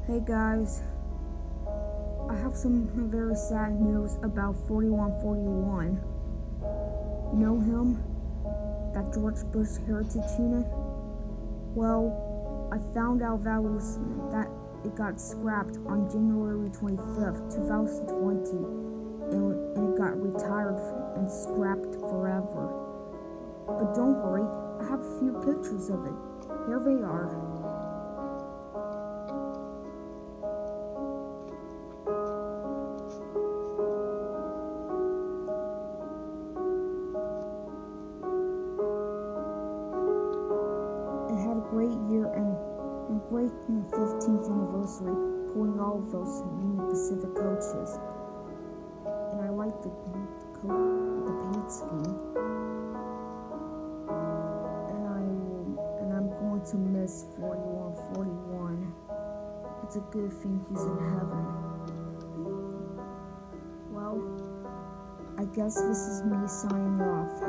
Hey guys, I have some very sad news about 4141. You know him? That George Bush Heritage Unit? Well, I found out that it got scrapped on January 25th, 2020, and it got retired and scrapped forever. But don't worry, I have a few pictures of it. Here they are. It had a great year and a great 15th anniversary, pulling all of those Union Pacific coaches. And I like the paint scheme. And I'm going to miss 4141. It's a good thing he's in heaven. Well, I guess this is me signing off.